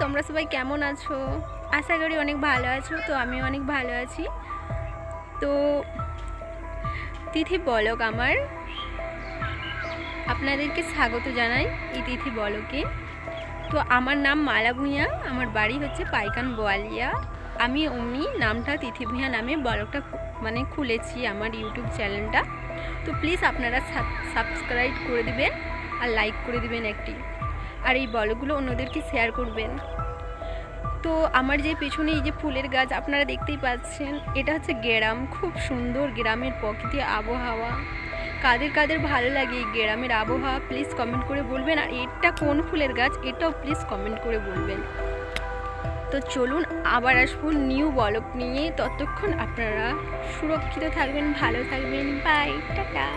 তোমরা সবাই কেমন আছো? আশা করি অনেক ভালো আছো। তো আমি অনেক ভালো আছি। তো তিথি ব্লগ আমার আপনাদেরকে স্বাগত জানাই এই তিথি ব্লগে। তো আমার নাম মালা ভূঁইয়া, আমার বাড়ি হচ্ছে পাইকান বোয়ালিয়া। আমি অমনি নামটা তিথি ভূঁইয়া নামে ব্লগটা খুলেছি আমার ইউটিউব চ্যানেলটা। তো প্লিজ আপনারা সাবস্ক্রাইব করে দিবেন আর লাইক করে দিবেন একটি, আর এই ব্লগগুলো অন্যদেরকে শেয়ার করবেন। তো আমার যে পেছনে এই যে ফুলের গাছ আপনারা দেখতেই পাচ্ছেন, এটা হচ্ছে গ্রাম। খুব সুন্দর গ্রামের প্রকৃতি আবহাওয়া। কাদের কাদের ভালো লাগে এই গ্রামের আবহাওয়া প্লিজ কমেন্ট করে বলবেন। আর এটা কোন ফুলের গাছ এটাও প্লিজ কমেন্ট করে বলবেন। তো চলুন আবার আসবো নিউ ব্লগ নিয়ে। ততক্ষণ আপনারা সুরক্ষিত থাকবেন, ভালো থাকবেন। Bye, tata.